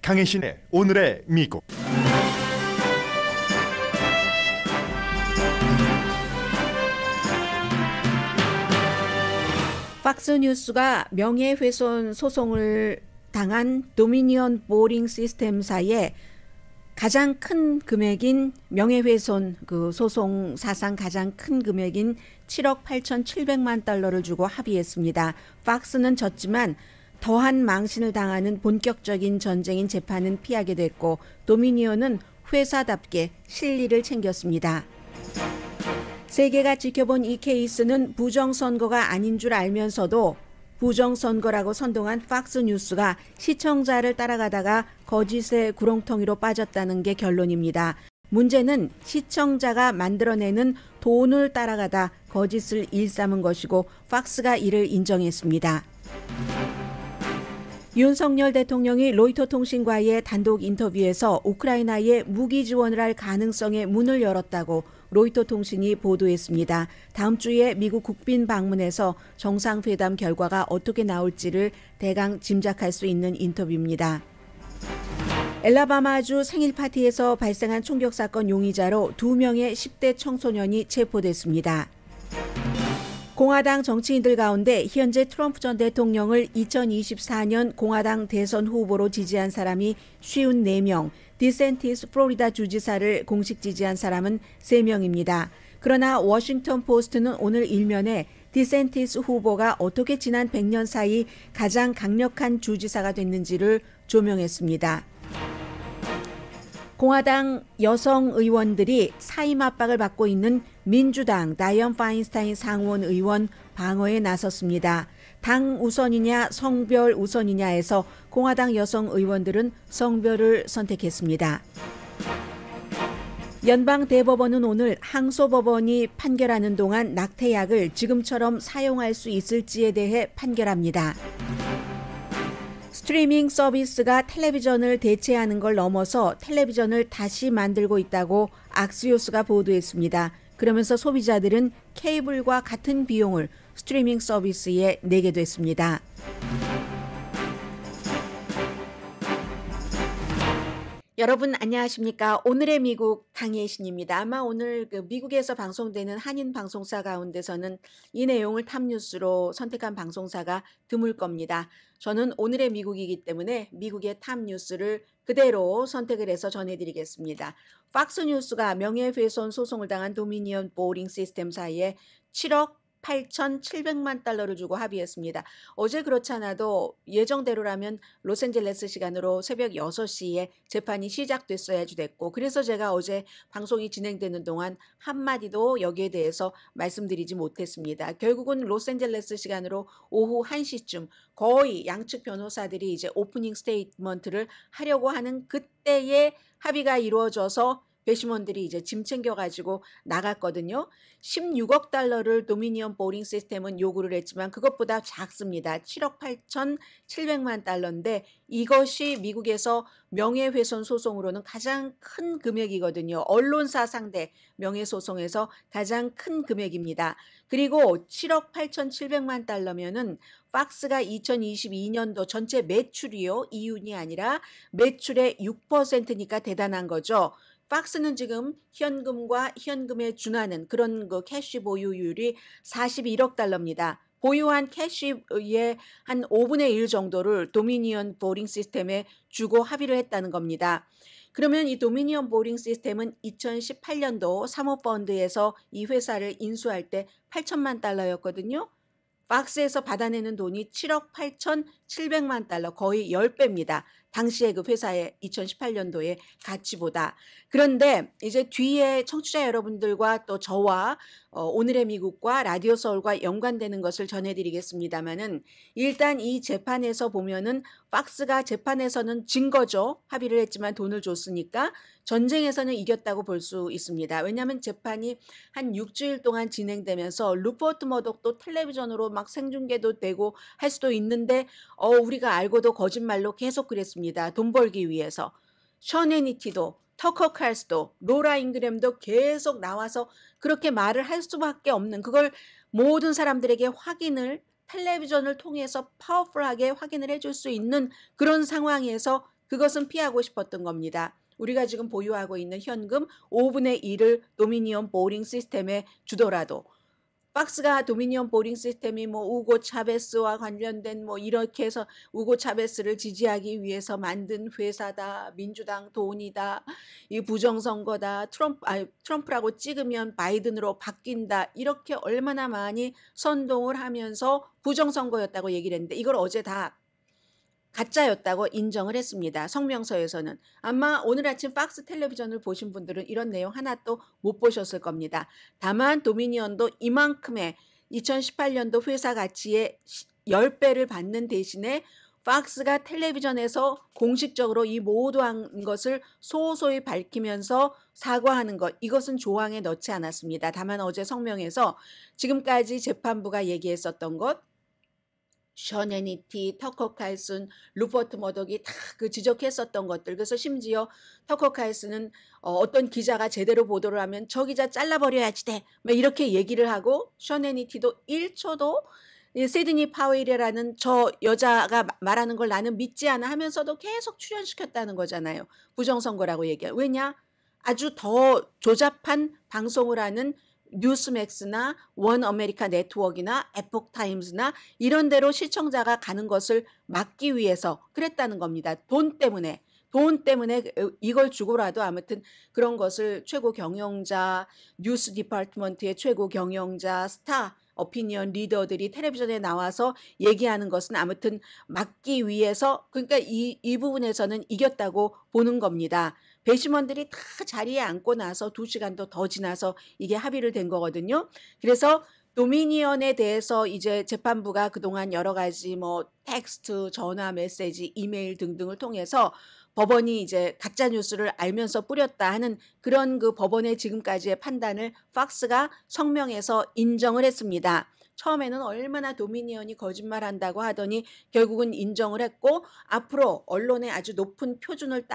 강혜신의 오늘의 미국. 팍스뉴스가 명예훼손 소송을 당한 도미니언 보링 시스템사에 가장 큰 금액인 명예훼손 소송 사상 가장 큰 금액인 7억 8,700만 달러를 주고 합의했습니다. 팍스는 졌지만 더한 망신을 당하는 본격적인 전쟁인 재판은 피하게 됐고 도미니언은 회사답게 실리를 챙겼습니다. 세계가 지켜본 이 케이스는 부정선거가 아닌 줄 알면서도 부정선거라고 선동한 팍스뉴스가 시청자를 따라가다가 거짓의 구렁텅이로 빠졌다는 게 결론입니다. 문제는 시청자가 만들어내는 돈을 따라가다 거짓을 일삼은 것이고 팍스가 이를 인정했습니다. 윤석열 대통령이 로이터 통신과의 단독 인터뷰에서 우크라이나에 무기 지원을 할 가능성에 문을 열었다고 로이터 통신이 보도했습니다. 다음 주에 미국 국빈 방문에서 정상회담 결과가 어떻게 나올지를 대강 짐작할 수 있는 인터뷰입니다. 엘라바마주 생일 파티에서 발생한 총격 사건 용의자로 2명의 10대 청소년이 체포됐습니다. 공화당 정치인들 가운데 현재 트럼프 전 대통령을 2024년 공화당 대선 후보로 지지한 사람이 54명, 디센티스 플로리다 주지사를 공식 지지한 사람은 3명입니다. 그러나 워싱턴 포스트는 오늘 일면에 디센티스 후보가 어떻게 지난 100년 사이 가장 강력한 주지사가 됐는지를 조명했습니다. 공화당 여성 의원들이 사임 압박을 받고 있는 민주당 다이언 파인스타인 상원 의원 방어에 나섰습니다. 당 우선이냐 성별 우선이냐에서 공화당 여성 의원들은 성별을 선택했습니다. 연방대법원은 오늘 항소법원이 판결하는 동안 낙태약을 지금처럼 사용할 수 있을지에 대해 판결합니다. 스트리밍 서비스가 텔레비전을 대체하는 걸 넘어서 텔레비전을 다시 만들고 있다고 악시오스가 보도했습니다. 그러면서 소비자들은 케이블과 같은 비용을 스트리밍 서비스에 내게 됐습니다. 여러분 안녕하십니까? 오늘의 미국 강혜신입니다. 아마 오늘 미국에서 방송되는 한인 방송사 가운데서는 이 내용을 탑뉴스로 선택한 방송사가 드물 겁니다. 저는 오늘의 미국이기 때문에 미국의 탑뉴스를 그대로 선택을 해서 전해드리겠습니다. 팍스뉴스가 명예훼손 소송을 당한 도미니언 보링 시스템사에 7억 8,700만 달러를 주고 합의했습니다. 어제 그렇지 않아도 예정대로라면 로스앤젤레스 시간으로 새벽 6시에 재판이 시작됐어야지 됐고 그래서 제가 어제 방송이 진행되는 동안 한마디도 여기에 대해서 말씀드리지 못했습니다. 결국은 로스앤젤레스 시간으로 오후 1시쯤 거의 양측 변호사들이 이제 오프닝 스테이트먼트를 하려고 하는 그때에 합의가 이루어져서 배심원들이 이제 짐 챙겨가지고 나갔거든요. 16억 달러를 도미니언 보링 시스템은 요구를 했지만 그것보다 작습니다. 7억 8,700만 달러인데 이것이 미국에서 명예훼손 소송으로는 가장 큰 금액이거든요. 언론사 상대 명예소송에서 가장 큰 금액입니다. 그리고 7억 8,700만 달러면은 팍스가 2022년도 전체 매출이요. 이윤이 아니라 매출의 6%니까 대단한 거죠. 팍스는 지금 현금과 현금에 준하는 그런 캐시 보유율이 41억 달러입니다. 보유한 캐시의 한 5분의 1 정도를 도미니언 보링 시스템에 주고 합의를 했다는 겁니다. 그러면 이 도미니언 보링 시스템은 2018년도 사모펀드에서 이 회사를 인수할 때 8천만 달러였거든요. 팍스에서 받아내는 돈이 7억 8,700만 달러, 거의 10배입니다. 당시에 그 회사의 2018년도의 가치보다. 그런데 이제 뒤에 청취자 여러분들과 또 저와 오늘의 미국과 라디오 서울과 연관되는 것을 전해드리겠습니다만은 일단 이 재판에서 보면은 팍스가 재판에서는 진 거죠. 합의를 했지만 돈을 줬으니까. 전쟁에서는 이겼다고 볼 수 있습니다. 왜냐하면 재판이 한 6주일 동안 진행되면서 루퍼트 머독도 텔레비전으로 막 생중계도 되고 할 수도 있는데 우리가 알고도 거짓말로 계속 그랬습니다. 돈 벌기 위해서. 션 해니티도 터커 칼스도 로라 잉그램도 계속 나와서 그렇게 말을 할 수밖에 없는 그걸 모든 사람들에게 확인을 텔레비전을 통해서 파워풀하게 확인을 해줄 수 있는 그런 상황에서 그것은 피하고 싶었던 겁니다. 우리가 지금 보유하고 있는 현금 5분의 1을 도미니언 보링 시스템에 주더라도 박스가 도미니언 보링 시스템이 뭐 우고 차베스와 관련된 뭐 이렇게 해서 우고 차베스를 지지하기 위해서 만든 회사다, 민주당 돈이다, 이 부정선거다, 트럼프라고 찍으면 바이든으로 바뀐다, 이렇게 얼마나 많이 선동을 하면서 부정선거였다고 얘기를 했는데 이걸 어제 다 가짜였다고 인정을 했습니다. 성명서에서는. 아마 오늘 아침 박스 텔레비전을 보신 분들은 이런 내용 하나도 못 보셨을 겁니다. 다만 도미니언도 이만큼의 2018년도 회사 가치의 10배를 받는 대신에 박스가 텔레비전에서 공식적으로 이 모두한 것을 소소히 밝히면서 사과하는 것, 이것은 조항에 넣지 않았습니다. 다만 어제 성명에서 지금까지 재판부가 얘기했었던 것, 션 해니티, 터커 칼슨, 루퍼트 머덕이 다 그 지적했었던 것들. 그래서 심지어 터커 칼슨은 어떤 기자가 제대로 보도를 하면 저 기자 잘라버려야지 돼, 막 이렇게 얘기를 하고, 션 해니티도 1초도 시드니 파웰이라는 저 여자가 말하는 걸 나는 믿지 않아 하면서도 계속 출연시켰다는 거잖아요. 부정선거라고 얘기해요. 왜냐? 아주 더 조잡한 방송을 하는 뉴스맥스나 원 아메리카 네트워크나 에폭 타임즈나 이런 데로 시청자가 가는 것을 막기 위해서 그랬다는 겁니다. 돈 때문에 이걸 주고라도 아무튼 그런 것을 최고 경영자, 뉴스 디파트먼트의 최고 경영자, 스타 오피니언 리더들이 텔레비전에 나와서 얘기하는 것은 아무튼 막기 위해서, 그러니까 이 부분에서는 이겼다고 보는 겁니다. 배심원들이 다 자리에 앉고 나서 2시간도 더 지나서 이게 합의를 된 거거든요. 그래서 도미니언에 대해서 이제 재판부가 그동안 여러 가지 뭐 텍스트, 전화, 메시지, 이메일 등등을 통해서 법원이 이제 가짜 뉴스를 알면서 뿌렸다 하는 그런 그 법원의 지금까지의 판단을 팍스가 성명에서 인정을 했습니다. 처음에는 얼마나 도미니언이 거짓말한다고 하더니 결국은 인정을 했고, 앞으로 언론의 아주 높은 표준을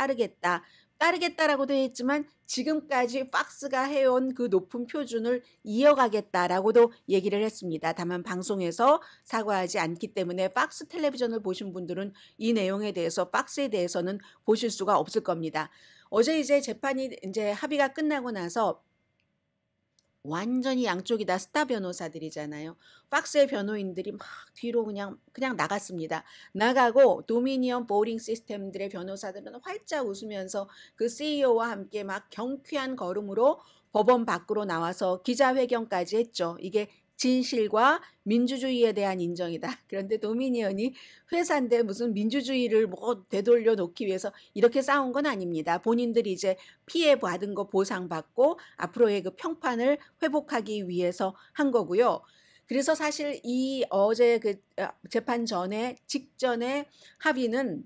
따르겠다라고도 했지만 지금까지 팍스가 해온 그 높은 표준을 이어가겠다라고도 얘기를 했습니다. 다만 방송에서 사과하지 않기 때문에 팍스 텔레비전을 보신 분들은 이 내용에 대해서, 팍스에 대해서는 보실 수가 없을 겁니다. 어제 이제 재판이 이제 합의가 끝나고 나서 완전히 양쪽이 다 스타 변호사들이잖아요. 팍스의 변호인들이 막 뒤로 그냥 나갔습니다. 나가고 도미니언 보링 시스템들의 변호사들은 활짝 웃으면서 그 CEO와 함께 막 경쾌한 걸음으로 법원 밖으로 나와서 기자회견까지 했죠. 이게 진실과 민주주의에 대한 인정이다. 그런데 도미니언이 회사인데 무슨 민주주의를 뭐 되돌려 놓기 위해서 이렇게 싸운 건 아닙니다. 본인들이 이제 피해 받은 거 보상받고 앞으로의 그 평판을 회복하기 위해서 한 거고요. 그래서 사실 이 어제 그 재판 직전에 합의는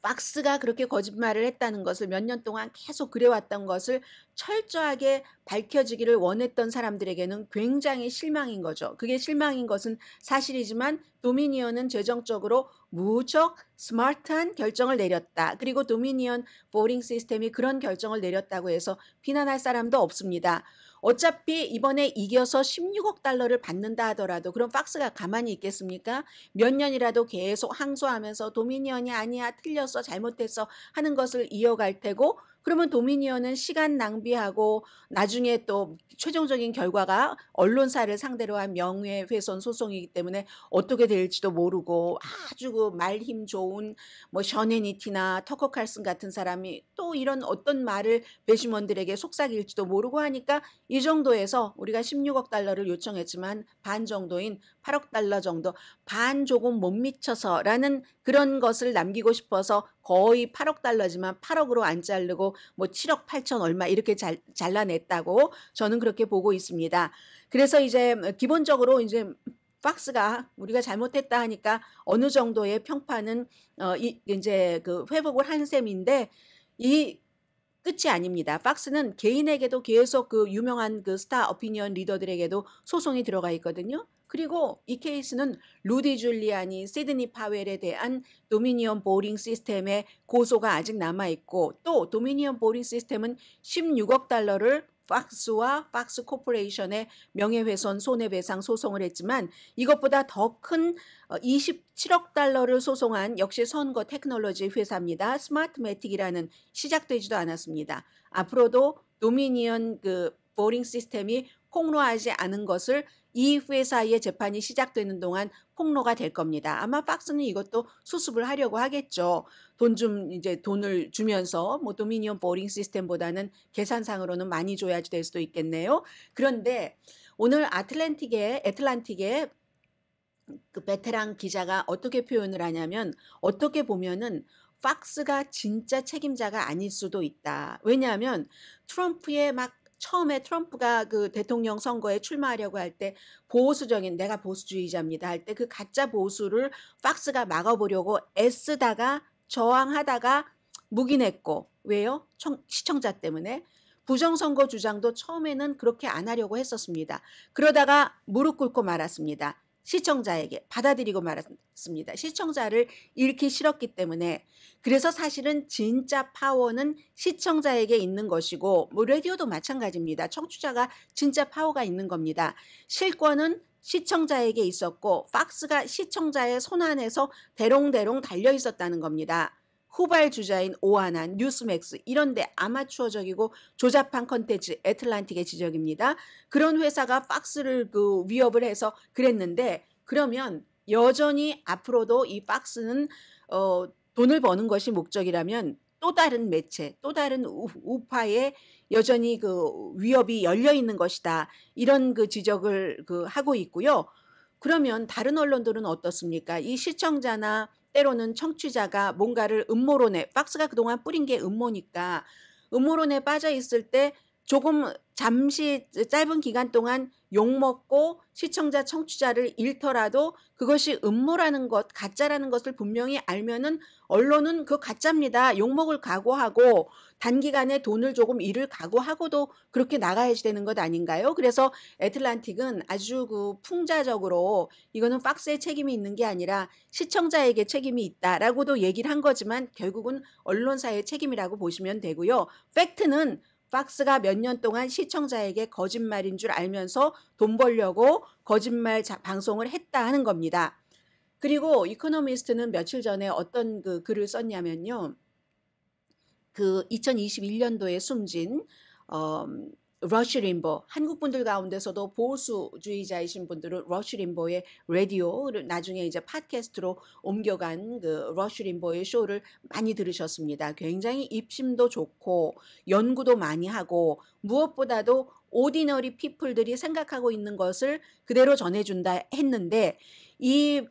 팍스가 그렇게 거짓말을 했다는 것을 몇 년 동안 계속 그래왔던 것을 철저하게 밝혀지기를 원했던 사람들에게는 굉장히 실망인 거죠. 그게 실망인 것은 사실이지만 도미니언은 재정적으로 무척 스마트한 결정을 내렸다. 그리고 도미니언 보링 시스템이 그런 결정을 내렸다고 해서 비난할 사람도 없습니다. 어차피 이번에 이겨서 16억 달러를 받는다 하더라도 그럼 팍스가 가만히 있겠습니까? 몇 년이라도 계속 항소하면서 도미니언이 아니야, 틀렸어, 잘못했어 하는 것을 이어갈 테고, 그러면 도미니언은 시간 낭비하고 나중에 또 최종적인 결과가 언론사를 상대로 한 명예훼손 소송이기 때문에 어떻게 될지도 모르고, 아주 그 말힘 좋은 뭐 션 해니티나 터커 칼슨 같은 사람이 또 이런 어떤 말을 배심원들에게 속삭일지도 모르고 하니까 이 정도에서 우리가 16억 달러를 요청했지만 반 정도인 8억 달러 정도, 반 조금 못 미쳐서라는 그런 것을 남기고 싶어서 거의 8억 달러지만 8억으로 안 자르고 뭐 7억 8천 얼마 이렇게 잘라냈다고 저는 그렇게 보고 있습니다. 그래서 이제 기본적으로 이제 팍스가 우리가 잘못했다 하니까 어느 정도의 평판은 이제 그 회복을 한 셈인데 이 끝이 아닙니다. 팍스는 개인에게도 계속 그 유명한 그 스타 오피니언 리더들에게도 소송이 들어가 있거든요. 그리고 이 케이스는 루디 줄리아니, 시드니 파웰에 대한 도미니언 보링 시스템의 고소가 아직 남아있고, 또 도미니언 보링 시스템은 16억 달러를 팍스와 팍스 코퍼레이션의 명예훼손 손해배상 소송을 했지만 이것보다 더 큰 27억 달러를 소송한 역시 선거 테크놀로지 회사입니다. 스마트매틱이라는 시작되지도 않았습니다. 앞으로도 도미니언 보링 시스템이 폭로하지 않은 것을 이 회사의 재판이 시작되는 동안 폭로가 될 겁니다. 아마 팍스는 이것도 수습을 하려고 하겠죠. 돈을 주면서 뭐 도미니언 보링 시스템보다는 계산상으로는 많이 줘야지 될 수도 있겠네요. 그런데 오늘 애틀란틱의 그 베테랑 기자가 어떻게 표현을 하냐면 어떻게 보면은 팍스가 진짜 책임자가 아닐 수도 있다. 왜냐하면 처음에 트럼프가 그 대통령 선거에 출마하려고 할 때 보수적인 내가 보수주의자입니다 할 때 그 가짜 보수를 팍스가 막아보려고 애쓰다가 저항하다가 묵인했고 왜요? 시청자 때문에. 부정선거 주장도 처음에는 그렇게 안 하려고 했었습니다. 그러다가 무릎 꿇고 말았습니다. 시청자에게 받아들이고 말았습니다. 시청자를 잃기 싫었기 때문에. 그래서 사실은 진짜 파워는 시청자에게 있는 것이고 뭐 라디오도 마찬가지입니다. 청취자가 진짜 파워가 있는 겁니다. 실권은 시청자에게 있었고 팍스가 시청자의 손안에서 대롱대롱 달려 있었다는 겁니다. 후발주자인 오하나, 뉴스맥스 이런 데 아마추어적이고 조잡한 컨텐츠 애틀란틱의 지적입니다. 그런 회사가 팍스를 위협을 해서 그랬는데 그러면 여전히 앞으로도 이 팍스는 돈을 버는 것이 목적이라면 또 다른 매체, 또 다른 우파에 여전히 위협이 열려 있는 것이다. 이런 지적을 하고 있고요. 그러면 다른 언론들은 어떻습니까? 이 시청자나 때로는 청취자가 뭔가를 음모론에 팍스가 그동안 뿌린 게 음모니까 음모론에 빠져 있을 때 조금 잠시 짧은 기간 동안 욕먹고 시청자 청취자를 잃더라도 그것이 음모라는 것 가짜라는 것을 분명히 알면은 언론은 그 가짜입니다. 욕먹을 각오하고 단기간에 돈을 조금 잃을 각오하고도 그렇게 나가야지 되는 것 아닌가요? 그래서 애틀란틱은 아주 풍자적으로 이거는 팍스의 책임이 있는 게 아니라 시청자에게 책임이 있다라고도 얘기를 한 거지만 결국은 언론사의 책임이라고 보시면 되고요. 팩트는 팍스가 몇 년 동안 시청자에게 거짓말인 줄 알면서 돈 벌려고 거짓말 방송을 했다 하는 겁니다. 그리고 이코노미스트는 며칠 전에 어떤 글을 썼냐면요. 2021년도에 숨진 러쉬 림보, 한국 분들 가운데서도 보수주의자이신 분들은 러쉬 림보의 라디오를 나중에 이제 팟캐스트로 옮겨간 러쉬 림보의 쇼를 많이 들으셨습니다. 굉장히 입심도 좋고 연구도 많이 하고 무엇보다도 오디너리 피플들이 생각하고 있는 것을 그대로 전해준다 했는데 이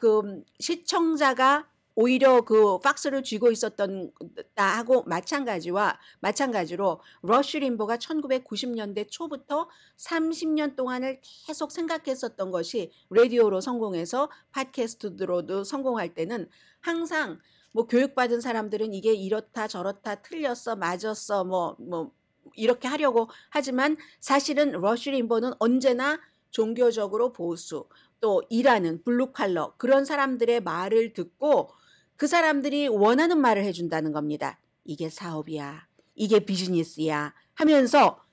시청자가 오히려 팍스를 쥐고 있었던 하고 마찬가지로 러쉬 림보가 1990년대 초부터 30년 동안을 계속 생각했었던 것이 라디오로 성공해서 팟캐스트로도 성공할 때는 항상 뭐 교육받은 사람들은 이게 이렇다 저렇다 틀렸어 맞았어 뭐 이렇게 하려고 하지만 사실은 러쉬 림보는 언제나 종교적으로 보수 또 일하는 블루칼러 그런 사람들의 말을 듣고 그 사람들이 원하는 말을 해준다는 겁니다. 이게 사업이야. 이게 비즈니스야. 하면서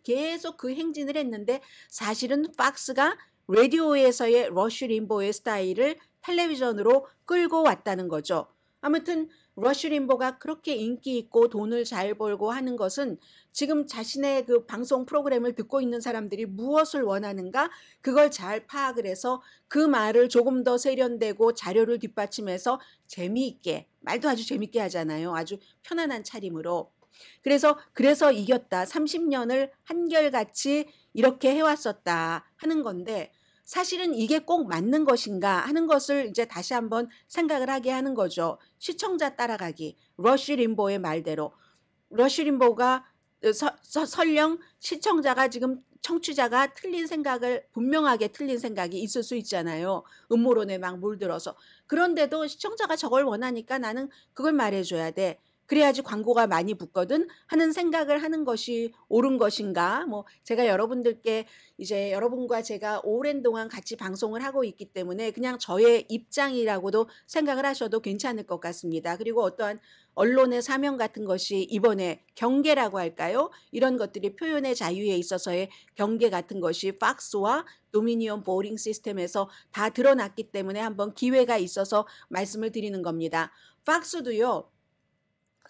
계속 그 행진을 했는데 사실은 팍스가 라디오에서의 러쉬 림보의 스타일을 텔레비전으로 끌고 왔다는 거죠. 아무튼 러쉬 림보가 그렇게 인기 있고 돈을 잘 벌고 하는 것은 지금 자신의 방송 프로그램을 듣고 있는 사람들이 무엇을 원하는가 그걸 잘 파악을 해서 그 말을 조금 더 세련되고 자료를 뒷받침해서 재미있게 말도 아주 재미있게 하잖아요. 아주 편안한 차림으로. 그래서 이겼다. 30년을 한결같이 이렇게 해왔었다 하는 건데 사실은 이게 꼭 맞는 것인가 하는 것을 이제 다시 한번 생각을 하게 하는 거죠. 시청자 따라가기. 러쉬 림보의 말대로. 러쉬 림보가 설령 시청자가 지금 청취자가 분명하게 틀린 생각이 있을 수 있잖아요. 음모론에 막 물들어서. 그런데도 시청자가 저걸 원하니까 나는 그걸 말해줘야 돼. 그래야지 광고가 많이 붙거든 하는 생각을 하는 것이 옳은 것인가? 뭐 제가 여러분들께 이제 여러분과 제가 오랜 동안 같이 방송을 하고 있기 때문에 그냥 저의 입장이라고도 생각을 하셔도 괜찮을 것 같습니다. 그리고 어떠한 언론의 사명 같은 것이 이번에 경계라고 할까요? 이런 것들이 표현의 자유에 있어서의 경계 같은 것이 팍스와 도미니언 보링 시스템에서 다 드러났기 때문에 한번 기회가 있어서 말씀을 드리는 겁니다. 팍스도요.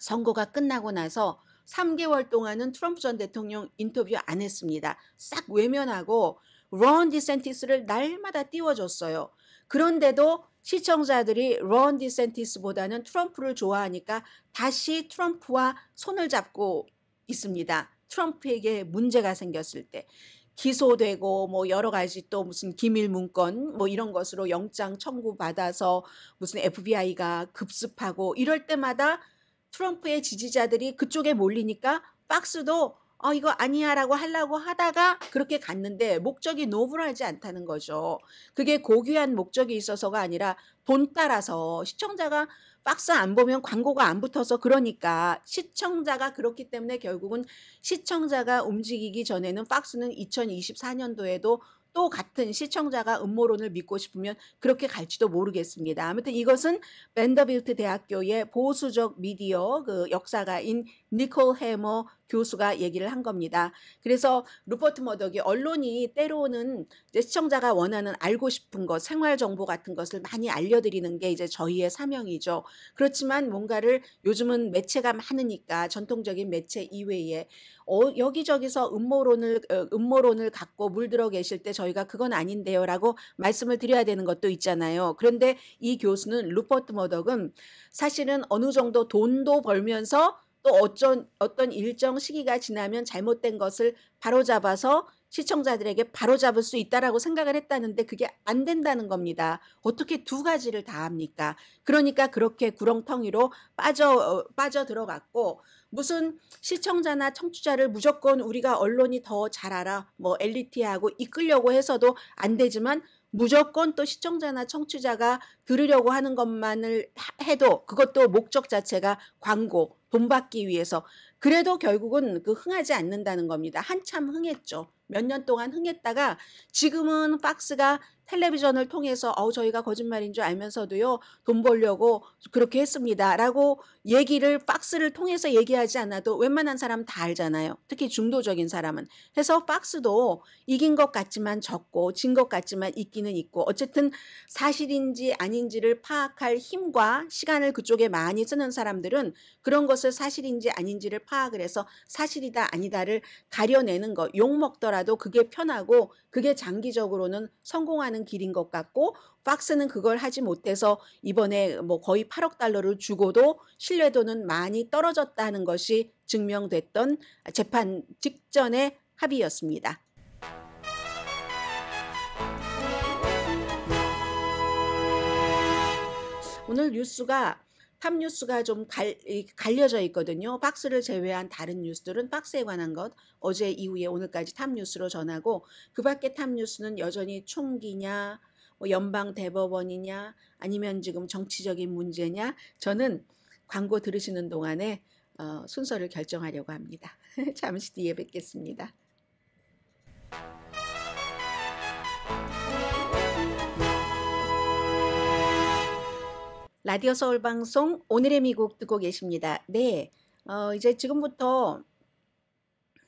선거가 끝나고 나서 3개월 동안은 트럼프 전 대통령 인터뷰 안 했습니다. 싹 외면하고 론 디센티스를 날마다 띄워줬어요. 그런데도 시청자들이 론 디센티스보다는 트럼프를 좋아하니까 다시 트럼프와 손을 잡고 있습니다. 트럼프에게 문제가 생겼을 때. 기소되고 뭐 여러 가지 또 무슨 기밀 문건 뭐 이런 것으로 영장 청구 받아서 무슨 FBI가 급습하고 이럴 때마다 트럼프의 지지자들이 그쪽에 몰리니까 박스도 이거 아니야라고 하려고 하다가 그렇게 갔는데 목적이 노블하지 않다는 거죠. 그게 고귀한 목적이 있어서가 아니라 돈 따라서 시청자가 박스 안 보면 광고가 안 붙어서 그러니까 시청자가 그렇기 때문에 결국은 시청자가 움직이기 전에는 박스는 2024년도에도 또 같은 시청자가 음모론을 믿고 싶으면 그렇게 갈지도 모르겠습니다. 아무튼 이것은 밴더빌트 대학교의 보수적 미디어 그 역사가인 니콜 해머 교수가 얘기를 한 겁니다. 그래서 루퍼트 머덕이 언론이 때로는 이제 시청자가 원하는 알고 싶은 것, 생활 정보 같은 것을 많이 알려드리는 게 이제 저희의 사명이죠. 그렇지만 뭔가를 요즘은 매체가 많으니까 전통적인 매체 이외에 여기저기서 음모론을 갖고 물들어 계실 때 저희가 그건 아닌데요라고 말씀을 드려야 되는 것도 있잖아요. 그런데 이 교수는 루퍼트 머덕은 사실은 어느 정도 돈도 벌면서 또 어떤 일정 시기가 지나면 잘못된 것을 바로잡아서 시청자들에게 바로잡을 수 있다라고 생각을 했다는데 그게 안 된다는 겁니다. 어떻게 두 가지를 다 합니까? 그러니까 그렇게 구렁텅이로 빠져 들어갔고 무슨 시청자나 청취자를 무조건 우리가 언론이 더 잘 알아 뭐 엘리트하고 이끌려고 해서도 안 되지만 무조건 또 시청자나 청취자가 들으려고 하는 것만을 해도 그것도 목적 자체가 광고, 돈 받기 위해서 그래도 결국은 흥하지 않는다는 겁니다. 한참 흥했죠. 몇 년 동안 흥했다가 지금은 박스가 텔레비전을 통해서 저희가 거짓말인 줄 알면서도요. 돈 벌려고 그렇게 했습니다라고 얘기를 박스를 통해서 얘기하지 않아도 웬만한 사람 다 알잖아요. 특히 중도적인 사람은. 해서 박스도 이긴 것 같지만 졌고 진 것 같지만 있기는 있고 어쨌든 사실인지 아닌지를 파악할 힘과 시간을 그쪽에 많이 쓰는 사람들은 그런 것을 사실인지 아닌지를 파악을 해서 사실이다 아니다를 가려내는 것. 욕먹더라도 그게 편하고 그게 장기적으로는 성공하는 길인 것 같고 박스는 그걸 하지 못해서 이번에 뭐 거의 8억 달러를 주고도 신뢰도는 많이 떨어졌다는 것이 증명됐던 재판 직전의 합의였습니다. 오늘 뉴스가 탑 뉴스가 좀 갈려져 있거든요. 박스를 제외한 다른 뉴스들은 박스에 관한 것 어제 이후에 오늘까지 탑 뉴스로 전하고 그 밖에 탑 뉴스는 여전히 총기냐 뭐 연방 대법원이냐 아니면 지금 정치적인 문제냐 저는 광고 들으시는 동안에 순서를 결정하려고 합니다. 잠시 뒤에 뵙겠습니다. 라디오 서울 방송 오늘의 미국 듣고 계십니다. 네, 이제 지금부터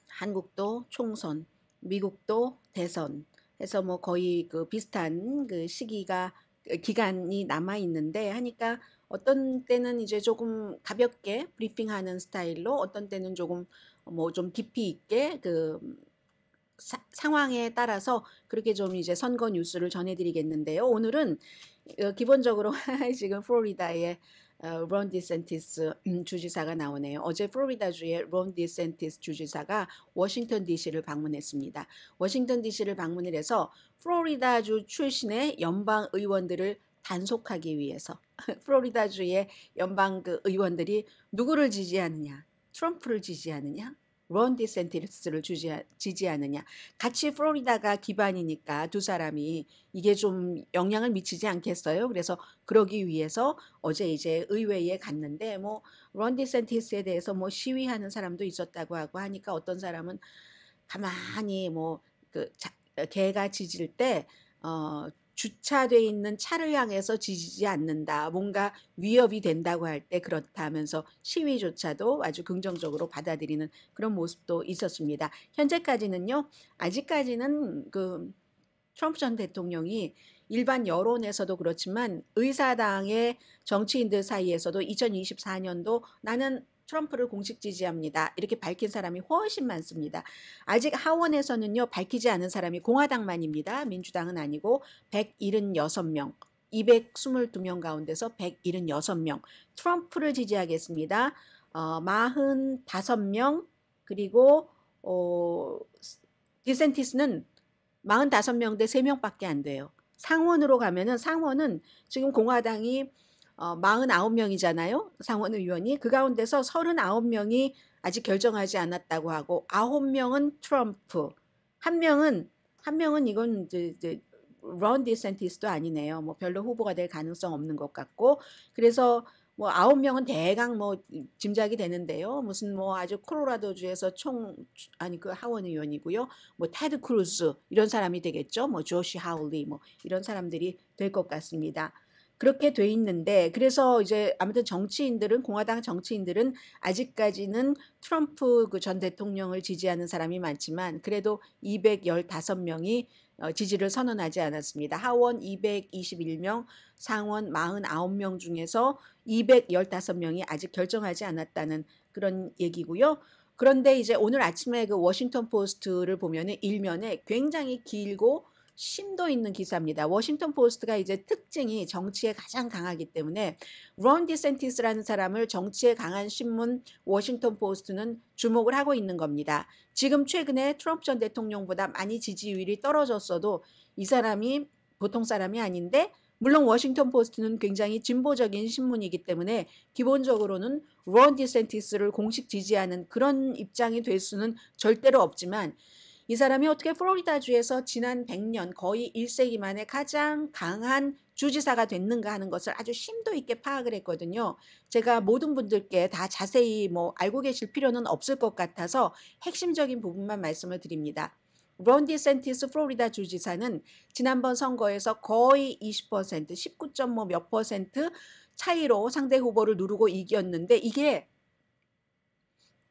한국도 총선, 미국도 대선 해서 뭐 거의 비슷한 기간이 남아 있는데 하니까 어떤 때는 이제 조금 가볍게 브리핑하는 스타일로 어떤 때는 조금 뭐 좀 깊이 있게 상황에 따라서 그렇게 좀 이제 선거 뉴스를 전해드리겠는데요. 오늘은 기본적으로 지금 플로리다의 론 디센티스 주지사가 나오네요. 어제 플로리다주의 론 디센티스 주지사가 워싱턴 DC를 방문했습니다. 워싱턴 DC를 방문을 해서 플로리다주 출신의 연방 의원들을 단속하기 위해서 플로리다주의 연방 의원들이 누구를 지지하느냐? 트럼프를 지지하느냐? 론 디센티스를 지지하느냐. 같이 플로리다가 기반이니까 두 사람이 이게 좀 영향을 미치지 않겠어요? 그래서 그러기 위해서 어제 이제 의회에 갔는데 뭐 론 디센티스에 대해서 뭐 시위하는 사람도 있었다고 하고 하니까 어떤 사람은 가만히 뭐 걔가 지질 때 주차돼 있는 차를 향해서 지지지 않는다. 뭔가 위협이 된다고 할 때 그렇다 하면서 시위조차도 아주 긍정적으로 받아들이는 그런 모습도 있었습니다. 현재까지는요. 아직까지는 트럼프 전 대통령이 일반 여론에서도 그렇지만 의사당의 정치인들 사이에서도 2024년도 나는 트럼프를 공식 지지합니다. 이렇게 밝힌 사람이 훨씬 많습니다. 아직 하원에서는요. 밝히지 않은 사람이 공화당만입니다. 민주당은 아니고 176명. 222명 가운데서 176명. 트럼프를 지지하겠습니다. 45명. 그리고 디센티스는 45명 대 3명밖에 안 돼요. 상원으로 가면은 상원은 지금 공화당이 49명이잖아요. 상원 의원이. 그 가운데서 39명이 아직 결정하지 않았다고 하고 9명은 트럼프. 한 명은 이건 이제 론 디센티스도 아니네요. 뭐 별로 후보가 될 가능성 없는 것 같고. 그래서 뭐 9명은 대강 뭐 짐작이 되는데요. 무슨 뭐 아주 콜로라도주에서 그 하원 의원이고요. 뭐 테드 크루즈 이런 사람이 되겠죠. 뭐 조시 하울리 뭐 이런 사람들이 될 것 같습니다. 그렇게 돼 있는데 그래서 이제 아무튼 공화당 정치인들은 아직까지는 트럼프 전 대통령을 지지하는 사람이 많지만 그래도 215명이 지지를 선언하지 않았습니다. 하원 221명, 상원 49명 중에서 215명이 아직 결정하지 않았다는 그런 얘기고요. 그런데 이제 오늘 아침에 워싱턴 포스트를 보면은 일면에 굉장히 길고 심도 있는 기사입니다. 워싱턴 포스트가 이제 특징이 정치에 가장 강하기 때문에 론 디센티스라는 사람을 정치에 강한 신문 워싱턴 포스트는 주목을 하고 있는 겁니다. 지금 최근에 트럼프 전 대통령보다 많이 지지율이 떨어졌어도 이 사람이 보통 사람이 아닌데 물론 워싱턴 포스트는 굉장히 진보적인 신문이기 때문에 기본적으로는 론 디센티스를 공식 지지하는 그런 입장이 될 수는 절대로 없지만 이 사람이 어떻게 플로리다주에서 지난 100년 거의 1세기 만에 가장 강한 주지사가 됐는가 하는 것을 아주 심도 있게 파악을 했거든요. 제가 모든 분들께 다 자세히 뭐 알고 계실 필요는 없을 것 같아서 핵심적인 부분만 말씀을 드립니다. 론 디센티스 플로리다 주지사는 지난번 선거에서 거의 20%, 19. 몇 퍼센트 차이로 상대 후보를 누르고 이겼는데 이게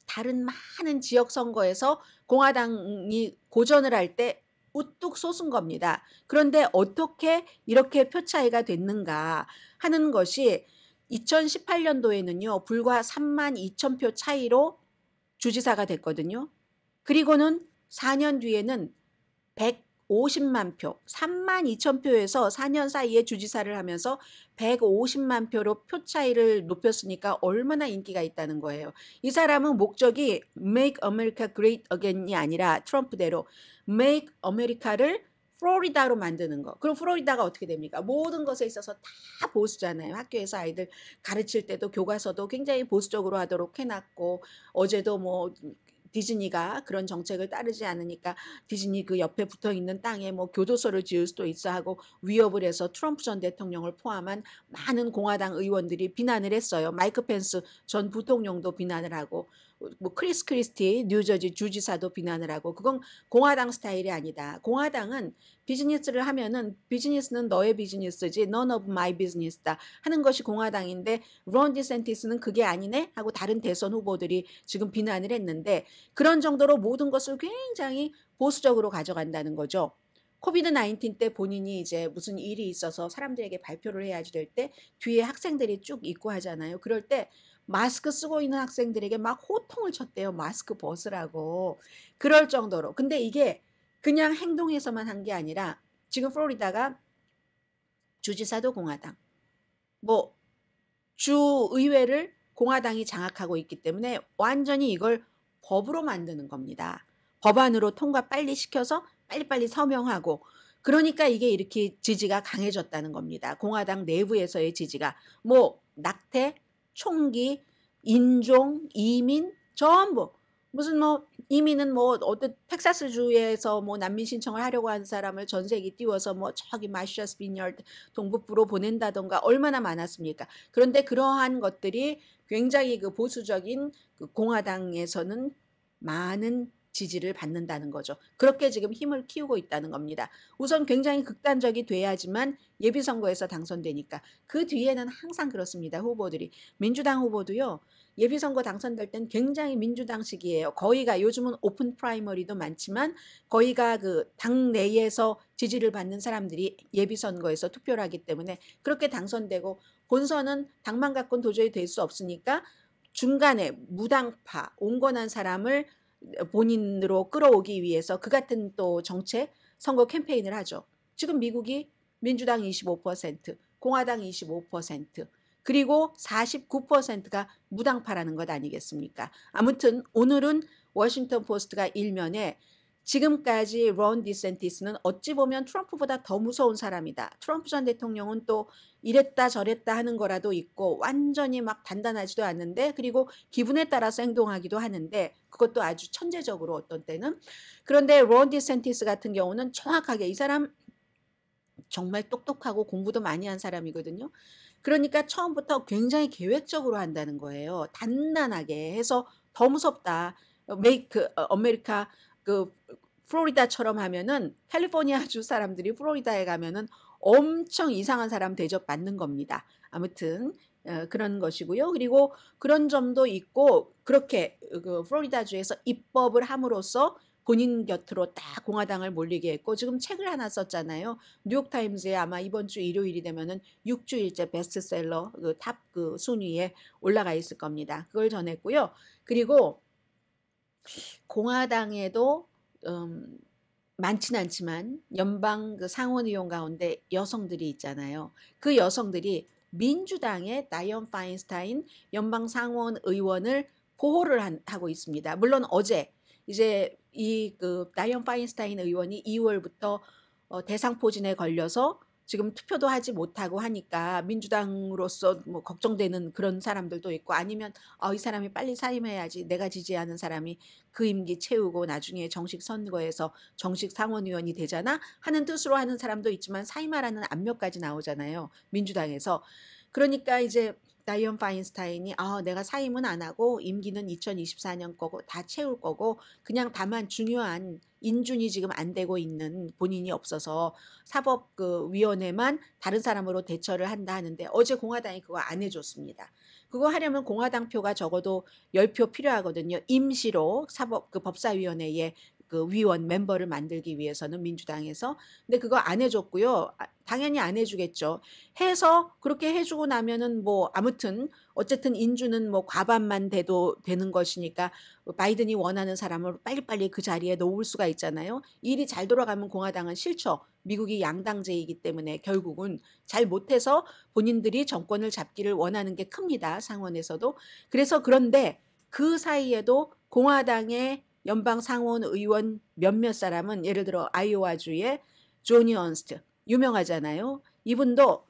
다른 많은 지역 선거에서 공화당이 고전을 할 때 우뚝 솟은 겁니다. 그런데 어떻게 이렇게 표 차이가 됐는가 하는 것이 2018년도에는요. 불과 32,000표 차이로 주지사가 됐거든요. 그리고는 4년 뒤에는 150만 표, 32,000표에서 4년 사이에 주지사를 하면서 150만 표로 표 차이를 높였으니까 얼마나 인기가 있다는 거예요. 이 사람은 목적이 Make America Great Again이 아니라 트럼프대로 Make America를 플로리다로 만드는 거. 그럼 플로리다가 어떻게 됩니까? 모든 것에 있어서 다 보수잖아요. 학교에서 아이들 가르칠 때도 교과서도 굉장히 보수적으로 하도록 해놨고 어제도 뭐 디즈니가 그런 정책을 따르지 않으니까 디즈니 그 옆에 붙어 있는 땅에 뭐 교도소를 지을 수도 있어 하고 위협을 해서 트럼프 전 대통령을 포함한 많은 공화당 의원들이 비난을 했어요. 마이크 펜스 전 부통령도 비난을 하고 뭐 크리스 크리스티 뉴저지 주지사도 비난을 하고 그건 공화당 스타일이 아니다. 공화당은 비즈니스를 하면은 비즈니스는 너의 비즈니스지 none of my business다 하는 것이 공화당인데 론 디센티스는 그게 아니네 하고 다른 대선 후보들이 지금 비난을 했는데 그런 정도로 모든 것을 굉장히 보수적으로 가져간다는 거죠. 코비드 19 때 본인이 이제 무슨 일이 있어서 사람들에게 발표를 해야지 될 때 뒤에 학생들이 쭉 있고 하잖아요. 그럴 때 마스크 쓰고 있는 학생들에게 막 호통을 쳤대요. 마스크 벗으라고. 그럴 정도로. 근데 이게 그냥 행동에서만 한 게 아니라 지금 플로리다가 주지사도 공화당, 뭐 주의회를 공화당이 장악하고 있기 때문에 완전히 이걸 법으로 만드는 겁니다. 법안으로 통과 빨리 시켜서 빨리빨리 서명하고 그러니까 이게 이렇게 지지가 강해졌다는 겁니다. 공화당 내부에서의 지지가 뭐 낙태, 총기, 인종, 이민 전부 무슨 뭐 이민은 뭐 어떤 텍사스주에서 뭐 난민 신청을 하려고 하는 사람을 전세기 띄워서 뭐 저기 마셔스 비니어드 동북부로 보낸다던가 얼마나 많았습니까? 그런데 그러한 것들이 굉장히 그 보수적인 그 공화당에서는 많은 지지를 받는다는 거죠. 그렇게 지금 힘을 키우고 있다는 겁니다. 우선 굉장히 극단적이 돼야지만 예비선거에서 당선되니까. 그 뒤에는 항상 그렇습니다. 후보들이. 민주당 후보도요. 예비선거 당선될 땐 굉장히 민주당식이에요. 거의가 요즘은 오픈 프라이머리도 많지만 거의가 그 당 내에서 지지를 받는 사람들이 예비선거에서 투표를 하기 때문에 그렇게 당선되고 본선은 당만 갖고는 도저히 될 수 없으니까 중간에 무당파, 온건한 사람을 본인으로 끌어오기 위해서 그 같은 또 정책, 선거 캠페인을 하죠. 지금 미국이 민주당 25%, 공화당 25%, 그리고 49%가 무당파라는 것 아니겠습니까? 아무튼 오늘은 워싱턴 포스트가 일면에 지금까지 론 디센티스는 어찌 보면 트럼프보다 더 무서운 사람이다. 트럼프 전 대통령은 또 이랬다 저랬다 하는 거라도 있고 완전히 막 단단하지도 않는데 그리고 기분에 따라서 행동하기도 하는데 그것도 아주 천재적으로 어떤 때는. 그런데 론 디센티스 같은 경우는 정확하게 이 사람 정말 똑똑하고 공부도 많이 한 사람이거든요. 그러니까 처음부터 굉장히 계획적으로 한다는 거예요. 단단하게 해서 더 무섭다. 메이크 아메리카 그 플로리다처럼 하면은 캘리포니아주 사람들이 플로리다에 가면은 엄청 이상한 사람 대접받는 겁니다. 아무튼 그런 것이고요. 그리고 그런 점도 있고 그렇게 그 플로리다주에서 입법을 함으로써 본인 곁으로 딱 공화당을 몰리게 했고 지금 책을 하나 썼잖아요. 뉴욕타임즈에 아마 이번 주 일요일이 되면은 6주일째 베스트셀러 그 탑 그 순위에 올라가 있을 겁니다. 그걸 전했고요. 그리고 공화당에도 많진 않지만 연방 그 상원의원 가운데 여성들이 있잖아요. 그 여성들이 민주당의 다이언 파인스타인 연방 상원 의원을 보호를 하고 있습니다. 물론 어제 이제 이 그 다이언 파인스타인 의원이 2월부터 대상포진에 걸려서 지금 투표도 하지 못하고 하니까 민주당으로서 뭐 걱정되는 그런 사람들도 있고 아니면 이 사람이 빨리 사임해야지 내가 지지하는 사람이 그 임기 채우고 나중에 정식 선거에서 정식 상원의원이 되잖아 하는 뜻으로 하는 사람도 있지만 사임하라는 압력까지 나오잖아요. 민주당에서. 그러니까 이제 다이언 파인스타인이 내가 사임은 안 하고 임기는 2024년 거고 다 채울 거고 그냥 다만 중요한 인준이 지금 안 되고 있는 본인이 없어서 사법 그 위원회만 다른 사람으로 대처를 한다 하는데 어제 공화당이 그거 안 해줬습니다. 그거 하려면 공화당 표가 적어도 10표 필요하거든요. 임시로 사법 그 법사위원회에 그 위원 멤버를 만들기 위해서는 민주당에서. 근데 그거 안 해줬고요. 당연히 안 해주겠죠. 해서 그렇게 해주고 나면은 뭐 아무튼 어쨌든 인주는 뭐 과반만 돼도 되는 것이니까 바이든이 원하는 사람을 빨리빨리 그 자리에 놓을 수가 있잖아요. 일이 잘 돌아가면 공화당은 싫죠. 미국이 양당제이기 때문에 결국은 잘 못해서 본인들이 정권을 잡기를 원하는 게 큽니다. 상원에서도. 그래서 그런데 그 사이에도 공화당의 연방 상원 의원 몇몇 사람은 예를 들어 아이오와주의 조니 언스트 유명하잖아요. 이분도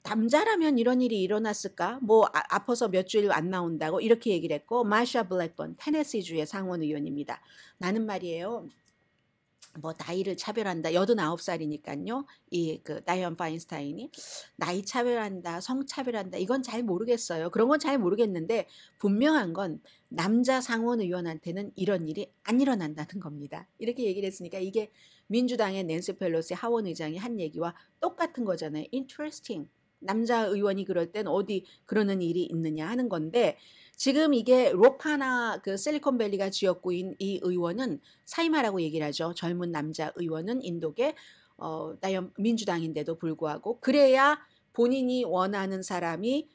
남자라면 이런 일이 일어났을까? 뭐 아파서 몇 주일 안 나온다고 이렇게 얘기를 했고 마샤 블랙번 테네시주의 상원 의원입니다. 나는 말이에요. 뭐 나이를 차별한다. 89살이니까요. 이 그 다이언 파인스타인이 나이 차별한다, 성 차별한다. 이건 잘 모르겠어요. 그런 건 잘 모르겠는데 분명한 건 남자 상원 의원한테는 이런 일이 안 일어난다는 겁니다. 이렇게 얘기를 했으니까 이게 민주당의 낸시 펠로시 하원 의장이 한 얘기와 똑같은 거잖아요. Interesting. 남자 의원이 그럴 땐 어디 그러는 일이 있느냐 하는 건데 지금 이게 로카나 그 실리콘밸리가 지역구인 이 의원은 사임하라고 얘기를 하죠. 젊은 남자 의원은 인도계 민주당인데도 불구하고 그래야 본인이 원하는 사람이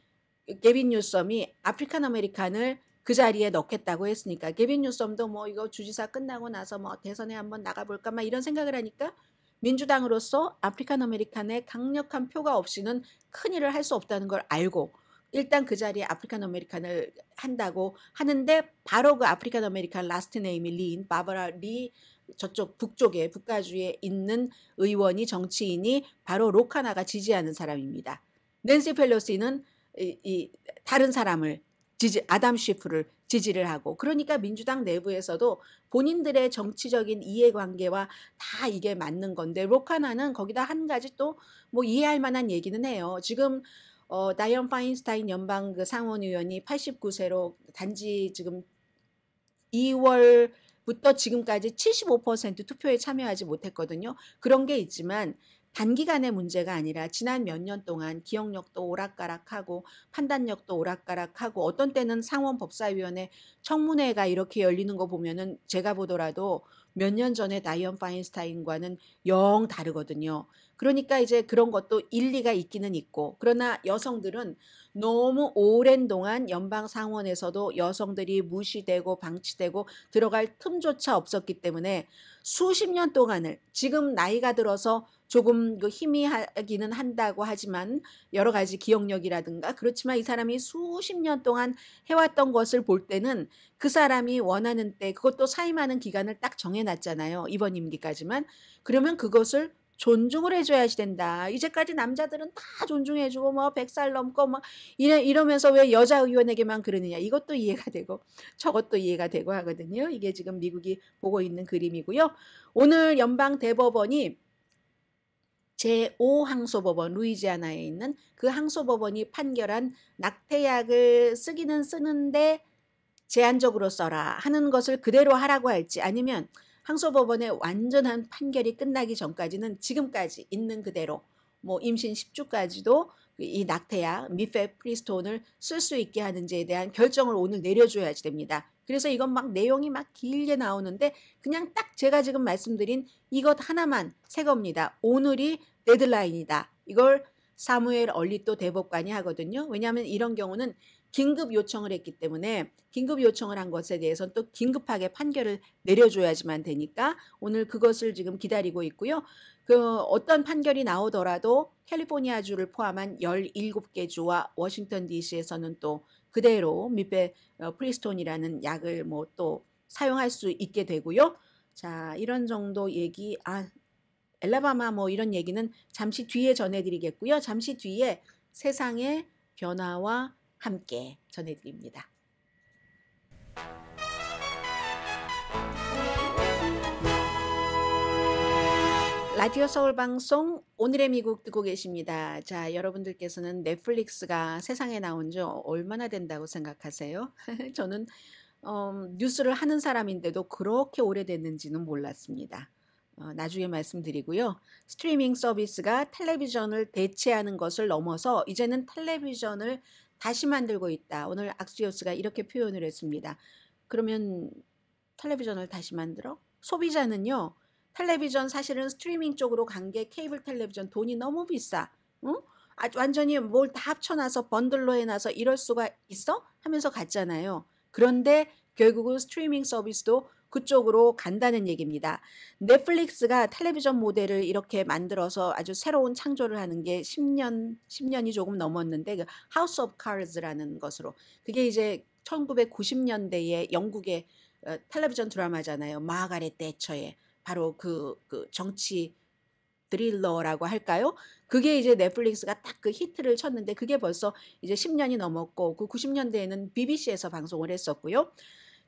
게빈 뉴섬이 아프리칸 아메리칸을 그 자리에 넣겠다고 했으니까 게빈 뉴섬도 뭐 이거 주지사 끝나고 나서 뭐 대선에 한번 나가볼까 막 이런 생각을 하니까 민주당으로서 아프리칸 아메리칸의 강력한 표가 없이는 큰일을 할 수 없다는 걸 알고 일단 그 자리에 아프리칸 아메리칸을 한다고 하는데 바로 그 아프리칸 아메리칸 라스트 네임이 리인 바바라 리 저쪽 북쪽에 북가주에 있는 의원이 정치인이 바로 로카나가 지지하는 사람입니다. 낸시 펠로시는 이 다른 사람을 아담 쉬프를 지지를 하고 그러니까 민주당 내부에서도 본인들의 정치적인 이해관계와 다 이게 맞는 건데 로카나는 거기다 한 가지 또 뭐 이해할 만한 얘기는 해요. 지금 다이언 파인스타인 연방 그 상원의원이 89세로 단지 지금 2월부터 지금까지 75% 투표에 참여하지 못했거든요. 그런 게 있지만 단기간의 문제가 아니라 지난 몇 년 동안 기억력도 오락가락하고 판단력도 오락가락하고 어떤 때는 상원법사위원회 청문회가 이렇게 열리는 거 보면은 제가 보더라도 몇 년 전에 다이언 파인스타인과는 영 다르거든요. 그러니까 이제 그런 것도 일리가 있기는 있고 그러나 여성들은 너무 오랜 동안 연방 상원에서도 여성들이 무시되고 방치되고 들어갈 틈조차 없었기 때문에 수십 년 동안을 지금 나이가 들어서 조금 그 희미하기는 한다고 하지만 여러 가지 기억력이라든가 그렇지만 이 사람이 수십 년 동안 해왔던 것을 볼 때는 그 사람이 원하는 때 그것도 사임하는 기간을 딱 정해놨잖아요. 이번 임기까지만. 그러면 그것을 존중을 해줘야지 된다. 이제까지 남자들은 다 존중해주고 뭐 100살 넘고 뭐 이러면서 왜 여자 의원에게만 그러느냐. 이것도 이해가 되고 저것도 이해가 되고 하거든요. 이게 지금 미국이 보고 있는 그림이고요. 오늘 연방 대법원이 제5항소법원 루이지아나에 있는 그 항소법원이 판결한 낙태약을 쓰기는 쓰는데 제한적으로 써라 하는 것을 그대로 하라고 할지 아니면 항소법원의 완전한 판결이 끝나기 전까지는 지금까지 있는 그대로 뭐 임신 10주까지도 이 낙태약 미페프리스톤을 쓸 수 있게 하는지에 대한 결정을 오늘 내려줘야지 됩니다. 그래서 이건 막 내용이 막 길게 나오는데 그냥 딱 제가 지금 말씀드린 이것 하나만 새 겁니다. 오늘이 데드라인이다. 이걸 사무엘 얼리또 대법관이 하거든요. 왜냐하면 이런 경우는 긴급 요청을 했기 때문에 긴급 요청을 한 것에 대해서는 또 긴급하게 판결을 내려줘야지만 되니까 오늘 그것을 지금 기다리고 있고요. 그 어떤 판결이 나오더라도 캘리포니아주를 포함한 17개 주와 워싱턴 DC에서는 또 그대로 프리스톤이라는 약을 뭐 또 사용할 수 있게 되고요. 자, 이런 정도 얘기 엘라바마 뭐 이런 얘기는 잠시 뒤에 전해드리겠고요. 잠시 뒤에 세상의 변화와 함께 전해드립니다. 라디오 서울 방송 오늘의 미국 듣고 계십니다. 자, 여러분들께서는 넷플릭스가 세상에 나온 지 얼마나 된다고 생각하세요? 저는 뉴스를 하는 사람인데도 그렇게 오래됐는지는 몰랐습니다. 나중에 말씀드리고요. 스트리밍 서비스가 텔레비전을 대체하는 것을 넘어서 이제는 텔레비전을 다시 만들고 있다. 오늘 악시오스가 이렇게 표현을 했습니다. 그러면 텔레비전을 다시 만들어? 소비자는요. 텔레비전 사실은 스트리밍 쪽으로 간 게 케이블 텔레비전 돈이 너무 비싸. 응? 완전히 뭘 다 합쳐놔서 번들로 해놔서 이럴 수가 있어? 하면서 갔잖아요. 그런데 결국은 스트리밍 서비스도 그쪽으로 간다는 얘기입니다. 넷플릭스가 텔레비전 모델을 이렇게 만들어서 아주 새로운 창조를 하는 게 10년이 조금 넘었는데 그 하우스 오브 카드라는 것으로 그게 이제 1990년대에 영국의 텔레비전 드라마잖아요. 마가렛 대처의 바로 그 정치 드릴러라고 할까요? 그게 이제 넷플릭스가 딱 그 히트를 쳤는데 그게 벌써 이제 10년이 넘었고 그 90년대에는 BBC에서 방송을 했었고요.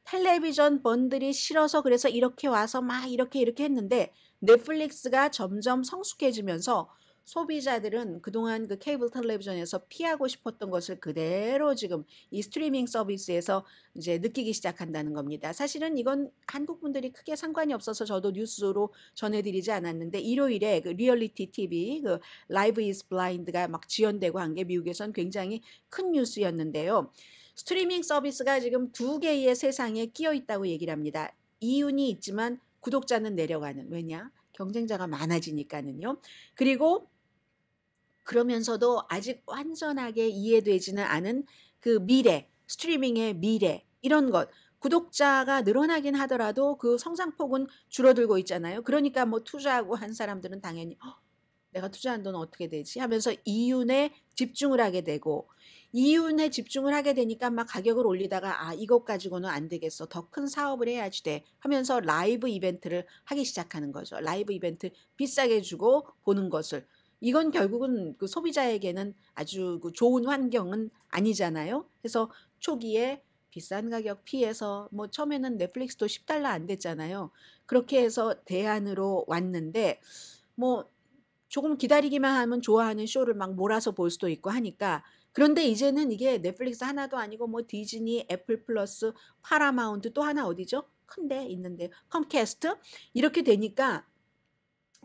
텔레비전 번들이 싫어서 그래서 이렇게 와서 막 이렇게 했는데 넷플릭스가 점점 성숙해지면서 소비자들은 그동안 그 케이블 텔레비전에서 피하고 싶었던 것을 그대로 지금 이 스트리밍 서비스에서 이제 느끼기 시작한다는 겁니다. 사실은 이건 한국 분들이 크게 상관이 없어서 저도 뉴스로 전해드리지 않았는데 일요일에 그 리얼리티 TV 그 라이브 이즈 블라인드가 막 지연되고 한 게 미국에선 굉장히 큰 뉴스였는데요. 스트리밍 서비스가 지금 두 개의 세상에 끼어 있다고 얘기를 합니다. 이윤이 있지만 구독자는 내려가는. 왜냐? 경쟁자가 많아지니까는요. 그리고 그러면서도 아직 완전하게 이해되지는 않은 그 미래, 스트리밍의 미래 이런 것. 구독자가 늘어나긴 하더라도 그 성장폭은 줄어들고 있잖아요. 그러니까 뭐 투자하고 한 사람들은 당연히 내가 투자한 돈은 어떻게 되지? 하면서 이윤에 집중을 하게 되고 이윤에 집중을 하게 되니까 막 가격을 올리다가 이것 가지고는 안 되겠어. 더 큰 사업을 해야지 돼. 하면서 라이브 이벤트를 하기 시작하는 거죠. 라이브 이벤트 비싸게 주고 보는 것을. 이건 결국은 그 소비자에게는 아주 그 좋은 환경은 아니잖아요. 그래서 초기에 비싼 가격 피해서 뭐 처음에는 넷플릭스도 $10 안 됐잖아요. 그렇게 해서 대안으로 왔는데 뭐 조금 기다리기만 하면 좋아하는 쇼를 막 몰아서 볼 수도 있고 하니까 그런데 이제는 이게 넷플릭스 하나도 아니고 뭐 디즈니, 애플 플러스, 파라마운트 또 하나 어디죠? 큰데 있는데 컴캐스트 이렇게 되니까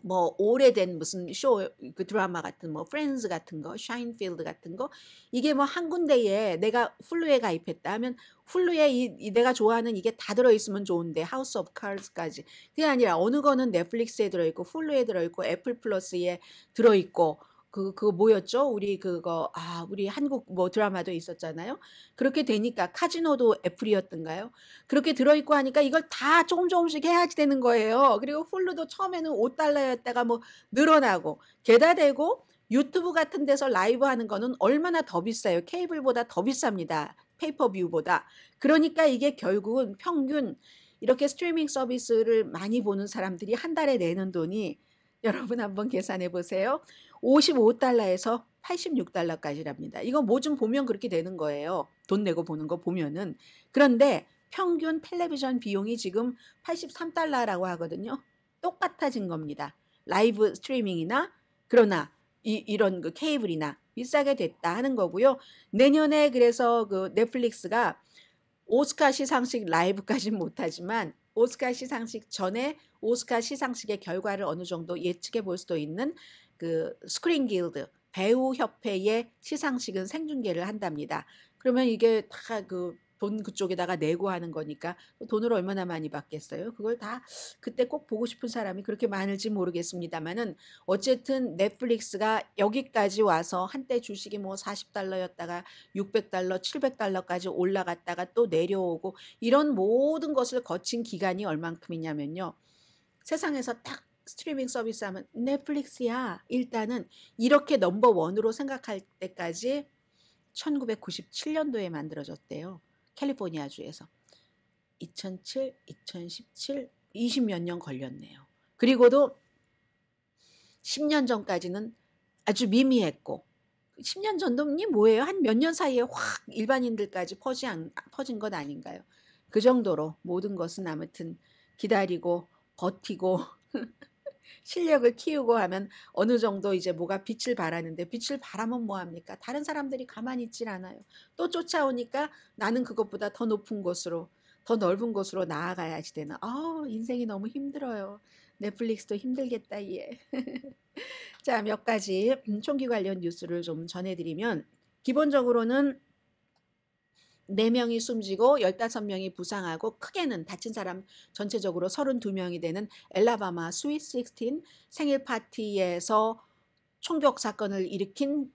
뭐 오래된 무슨 쇼 그 드라마 같은 뭐 프렌즈 같은 거, 샤인필드 같은 거 이게 뭐 한 군데에 내가 훌루에 가입했다 하면 훌루에 이 내가 좋아하는 이게 다 들어 있으면 좋은데 하우스 오브 카드스까지 그게 아니라 어느 거는 넷플릭스에 들어 있고 훌루에 들어 있고 애플 플러스에 들어 있고 그거 뭐였죠? 우리 그거 우리 한국 뭐 드라마도 있었잖아요. 그렇게 되니까 카지노도 애플이었던가요? 그렇게 들어 있고 하니까 이걸 다 조금씩 해야지 되는 거예요. 그리고 훌루도 처음에는 $5였다가 뭐 늘어나고 게다 대고 유튜브 같은 데서 라이브 하는 거는 얼마나 더 비싸요. 케이블보다 더 비쌉니다. 페이퍼뷰보다. 그러니까 이게 결국은 평균 이렇게 스트리밍 서비스를 많이 보는 사람들이 한 달에 내는 돈이 여러분 한번 계산해 보세요. $55에서 $86까지랍니다. 이거 뭐 좀 보면 그렇게 되는 거예요. 돈 내고 보는 거 보면은. 그런데 평균 텔레비전 비용이 지금 $83라고 하거든요. 똑같아진 겁니다. 라이브 스트리밍이나 그러나 이런 그 케이블이나 비싸게 됐다 하는 거고요. 내년에 그래서 그 넷플릭스가 오스카 시상식 라이브까지는 못하지만 오스카 시상식 전에 오스카 시상식의 결과를 어느 정도 예측해 볼 수도 있는 그 스크린 길드 배우 협회의 시상식은 생중계를 한답니다. 그러면 이게 다 그 돈 그쪽에다가 내고 하는 거니까 돈을 얼마나 많이 받겠어요. 그걸 다 그때 꼭 보고 싶은 사람이 그렇게 많을지 모르겠습니다만은 어쨌든 넷플릭스가 여기까지 와서 한때 주식이 뭐 $40였다가 $600, $700까지 올라갔다가 또 내려오고 이런 모든 것을 거친 기간이 얼만큼이냐면요. 세상에서 딱 스트리밍 서비스 하면 넷플릭스야. 일단은 이렇게 넘버 원으로 생각할 때까지 1997년도에 만들어졌대요. 캘리포니아주에서. 2007, 2017, 20 몇 년 걸렸네요. 그리고도 10년 전까지는 아주 미미했고 10년 전도니 뭐예요? 한 몇 년 사이에 확 일반인들까지 퍼진 건 아닌가요? 그 정도로 모든 것은 아무튼 기다리고 버티고 실력을 키우고 하면 어느 정도 이제 뭐가 빛을 발하는데 빛을 발하면 뭐합니까? 다른 사람들이 가만히 있질 않아요. 또 쫓아오니까 나는 그것보다 더 높은 곳으로 더 넓은 곳으로 나아가야지 되는 인생이 너무 힘들어요. 넷플릭스도 힘들겠다 얘. 자, 몇 가지 총기 관련 뉴스를 좀 전해드리면 기본적으로는 4명이 숨지고 15명이 부상하고 크게는 다친 사람 전체적으로 32명이 되는 엘라바마 스윗 16 생일 파티에서 총격 사건을 일으킨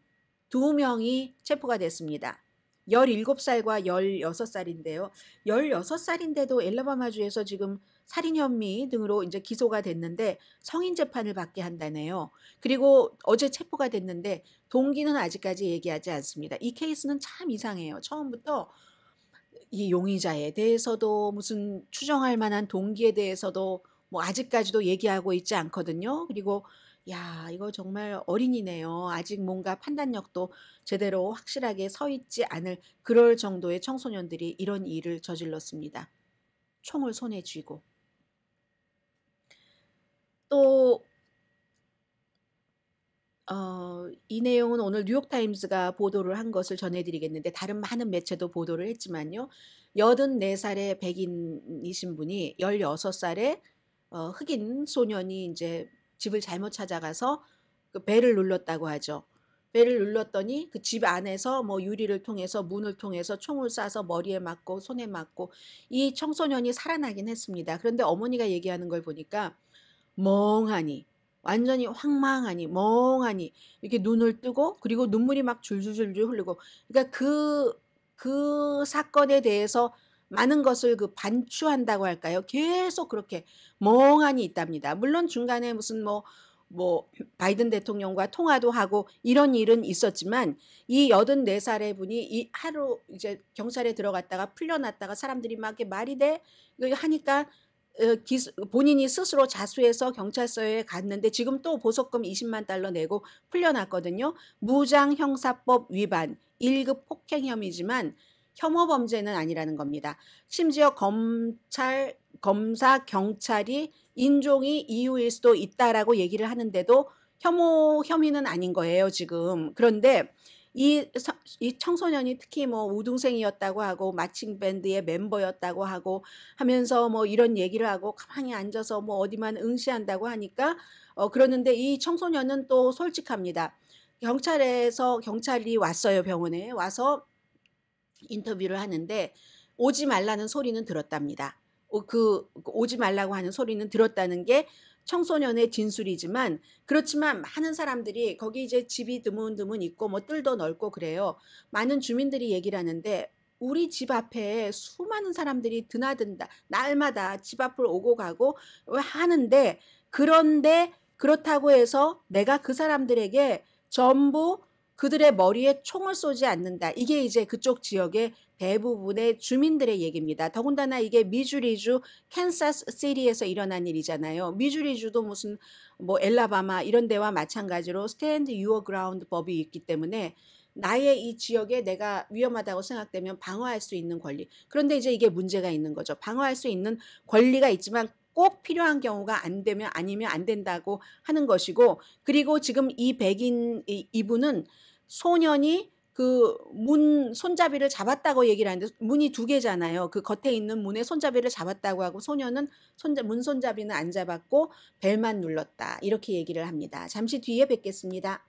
2명이 체포가 됐습니다. 17살과 16살인데요. 16살인데도 엘라바마주에서 지금 살인 혐의 등으로 이제 기소가 됐는데 성인 재판을 받게 한다네요. 그리고 어제 체포가 됐는데 동기는 아직까지 얘기하지 않습니다. 이 케이스는 참 이상해요. 처음부터 이 용의자에 대해서도 무슨 추정할 만한 동기에 대해서도 뭐 아직까지도 얘기하고 있지 않거든요. 그리고 야, 이거 정말 어린이네요. 아직 뭔가 판단력도 제대로 확실하게 서 있지 않을 그럴 정도의 청소년들이 이런 일을 저질렀습니다. 총을 손에 쥐고. 또 이 내용은 오늘 뉴욕타임스가 보도를 한 것을 전해드리겠는데 다른 많은 매체도 보도를 했지만요. 84살의 백인이신 분이 16살의 흑인 소년이 이제 집을 잘못 찾아가서 그 벨을 눌렀다고 하죠. 벨을 눌렀더니 그 집 안에서 뭐 유리를 통해서 문을 통해서 총을 쏴서 머리에 맞고 손에 맞고 이 청소년이 살아나긴 했습니다. 그런데 어머니가 얘기하는 걸 보니까 멍하니 완전히 황망하니 멍하니 이렇게 눈을 뜨고 그리고 눈물이 막 줄줄줄줄 흐르고 그러니까 그 사건에 대해서 많은 것을 그 반추한다고 할까요? 계속 그렇게 멍하니 있답니다. 물론 중간에 무슨 뭐 바이든 대통령과 통화도 하고 이런 일은 있었지만 이 84살의 분이 이 하루 이제 경찰에 들어갔다가 풀려났다가 사람들이 막 이렇게 말이 돼 하니까 본인이 스스로 자수해서 경찰서에 갔는데 지금 또 보석금 $200,000 내고 풀려났거든요. 무장형사법 위반 1급 폭행 혐의지만 혐오 범죄는 아니라는 겁니다. 심지어 검사, 경찰이 인종이 이유일 수도 있다라고 얘기를 하는데도 혐오 혐의는 아닌 거예요, 지금. 그런데 이 청소년이 특히 뭐 우등생이었다고 하고 마칭 밴드의 멤버였다고 하고 하면서 뭐 이런 얘기를 하고 가만히 앉아서 뭐 어디만 응시한다고 하니까 그러는데 이 청소년은 또 솔직합니다. 경찰이 왔어요, 병원에. 와서 인터뷰를 하는데 오지 말라는 소리는 들었답니다. 오지 말라고 하는 소리는 들었다는 게 청소년의 진술이지만 그렇지만 많은 사람들이 거기 이제 집이 드문드문 있고 뭐 뜰도 넓고 그래요. 많은 주민들이 얘기를 하는데 우리 집 앞에 수많은 사람들이 드나든다. 날마다 집 앞을 오고 가고 하는데 그런데 그렇다고 해서 내가 그 사람들에게 전부 그들의 머리에 총을 쏘지 않는다. 이게 이제 그쪽 지역의 대부분의 주민들의 얘기입니다. 더군다나 이게 미주리주 캔사스 시티에서 일어난 일이잖아요. 미주리주도 무슨 뭐 엘라바마 이런 데와 마찬가지로 스탠드 유어 그라운드 법이 있기 때문에 나의 이 지역에 내가 위험하다고 생각되면 방어할 수 있는 권리. 그런데 이제 이게 문제가 있는 거죠. 방어할 수 있는 권리가 있지만 꼭 필요한 경우가 안 되면 아니면 안 된다고 하는 것이고 그리고 지금 이 백인 이분은 소년이 그 문 손잡이를 잡았다고 얘기를 하는데 문이 두 개잖아요. 그 겉에 있는 문에 손잡이를 잡았다고 하고 소년은 문 손잡이는 안 잡았고 벨만 눌렀다. 이렇게 얘기를 합니다. 잠시 뒤에 뵙겠습니다.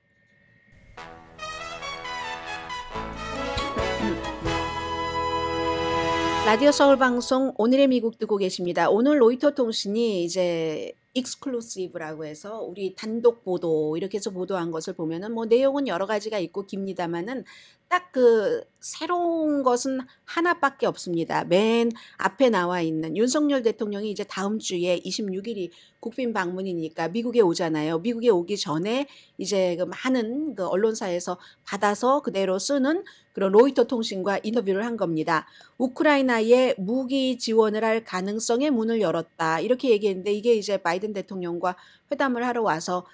라디오 서울 방송 오늘의 미국 듣고 계십니다. 오늘 로이터 통신이 이제 익스클루시브라고 해서 우리 단독 보도 이렇게 해서 보도한 것을 보면은 뭐 내용은 여러 가지가 있고 깁니다만은 딱 그 새로운 것은 하나밖에 없습니다. 맨 앞에 나와 있는 윤석열 대통령이 이제 다음 주에 26일이 국빈 방문이니까 미국에 오잖아요. 미국에 오기 전에 이제 그 많은 그 언론사에서 받아서 그대로 쓰는 그런 로이터 통신과 인터뷰를 한 겁니다. 우크라이나에 무기 지원을 할 가능성의 문을 열었다. 이렇게 얘기했는데 이게 이제 바이든 대통령과 회담을 하러 와서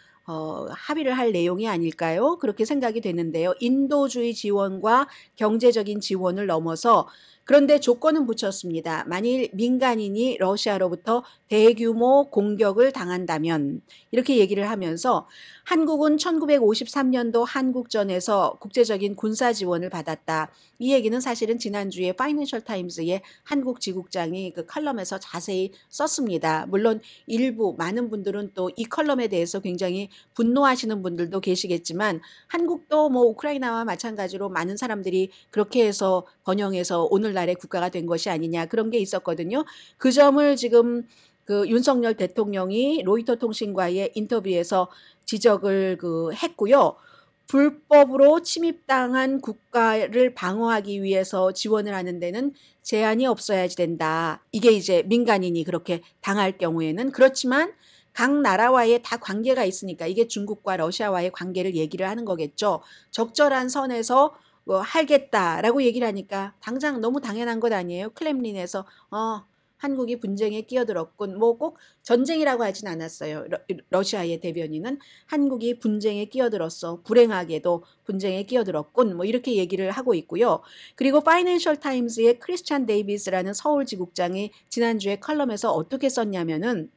합의를 할 내용이 아닐까요? 그렇게 생각이 되는데요. 인도주의 지원과 경제적인 지원을 넘어서 그런데 조건은 붙였습니다. 만일 민간인이 러시아로부터 대규모 공격을 당한다면 이렇게 얘기를 하면서 한국은 1953년도 한국전에서 국제적인 군사 지원을 받았다. 이 얘기는 사실은 지난주에 파이낸셜 타임스의 한국 지국장이 그 컬럼에서 자세히 썼습니다. 물론 일부 많은 분들은 또 이 컬럼에 대해서 굉장히 분노하시는 분들도 계시겠지만 한국도 뭐 우크라이나와 마찬가지로 많은 사람들이 그렇게 해서 번영해서 오늘날의 국가가 된 것이 아니냐 그런 게 있었거든요. 그 점을 지금 그 윤석열 대통령이 로이터 통신과의 인터뷰에서 지적을 했고요. 불법으로 침입당한 국가를 방어하기 위해서 지원을 하는 데는 제한이 없어야지 된다. 이게 이제 민간인이 그렇게 당할 경우에는 그렇지만 각 나라와의 다 관계가 있으니까 이게 중국과 러시아와의 관계를 얘기를 하는 거겠죠. 적절한 선에서 하겠다라고 얘기를 하니까 당장 너무 당연한 것 아니에요. 클렘린에서 한국이 분쟁에 끼어들었군. 뭐 꼭 전쟁이라고 하진 않았어요. 러시아의 대변인은 한국이 분쟁에 끼어들었어. 불행하게도 분쟁에 끼어들었군. 뭐 이렇게 얘기를 하고 있고요. 그리고 파이낸셜 타임스의 크리스찬 데이비스라는 서울 지국장이 지난주에 컬럼에서 어떻게 썼냐면은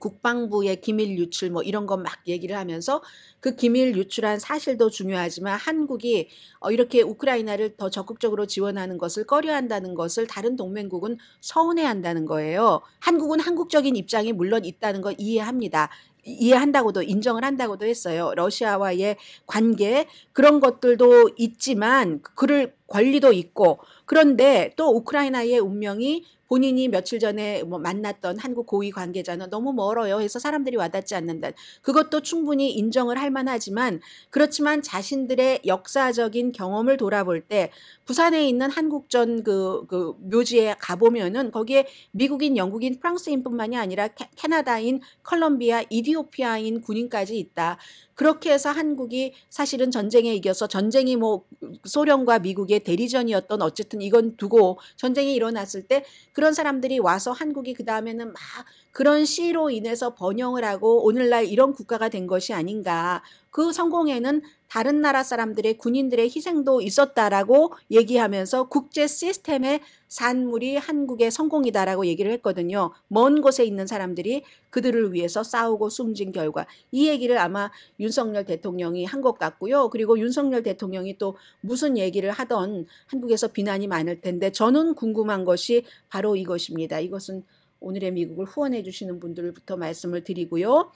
국방부의 기밀 유출 뭐 이런 거 막 얘기를 하면서 그 기밀 유출한 사실도 중요하지만 한국이 이렇게 우크라이나를 더 적극적으로 지원하는 것을 꺼려한다는 것을 다른 동맹국은 서운해한다는 거예요. 한국은 한국적인 입장이 물론 있다는 거 이해합니다. 이해한다고도 인정을 한다고도 했어요. 러시아와의 관계 그런 것들도 있지만 그럴 권리도 있고 그런데 또 우크라이나의 운명이 본인이 며칠 전에 뭐 만났던 한국 고위 관계자는 너무 멀어요 해서 사람들이 와닿지 않는다. 그것도 충분히 인정을 할 만하지만 그렇지만 자신들의 역사적인 경험을 돌아볼 때 부산에 있는 한국전 그 묘지에 가보면은 거기에 미국인, 영국인, 프랑스인뿐만이 아니라 캐나다인, 컬럼비아, 이디오피아인 군인까지 있다. 그렇게 해서 한국이 사실은 전쟁에 이겨서 전쟁이 뭐 소련과 미국의 대리전이었던 어쨌든 이건 두고 전쟁이 일어났을 때 그런 사람들이 와서 한국이 그 다음에는 막 그런 시로 인해서 번영을 하고 오늘날 이런 국가가 된 것이 아닌가. 그 성공에는 다른 나라 사람들의 군인들의 희생도 있었다라고 얘기하면서 국제 시스템의 산물이 한국의 성공이다라고 얘기를 했거든요. 먼 곳에 있는 사람들이 그들을 위해서 싸우고 숨진 결과. 이 얘기를 아마 윤석열 대통령이 한 것 같고요. 그리고 윤석열 대통령이 또 무슨 얘기를 하던 한국에서 비난이 많을 텐데 저는 궁금한 것이 바로 이것입니다. 이것은 오늘의 미국을 후원해 주시는 분들부터 말씀을 드리고요.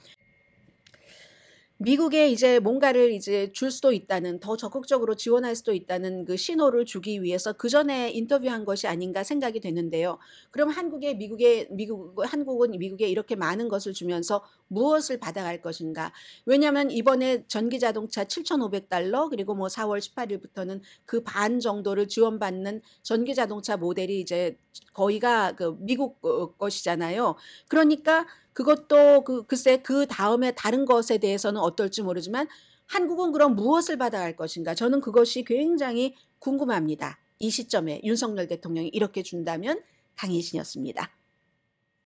미국에 이제 뭔가를 이제 줄 수도 있다는, 더 적극적으로 지원할 수도 있다는 그 신호를 주기 위해서 그전에 인터뷰한 것이 아닌가 생각이 되는데요. 그럼 한국은 미국에 이렇게 많은 것을 주면서 무엇을 받아갈 것인가? 왜냐하면 이번에 전기 자동차 $7,500 그리고 뭐 4월 18일부터는 그 반 정도를 지원받는 전기 자동차 모델이 이제 거의가 그 미국 것이잖아요. 그러니까 그것도 글쎄 그 다음에 다른 것에 대해서는 어떨지 모르지만 한국은 그럼 무엇을 받아갈 것인가? 저는 그것이 굉장히 궁금합니다. 이 시점에 윤석열 대통령이 이렇게 준다면 강희신이었습니다.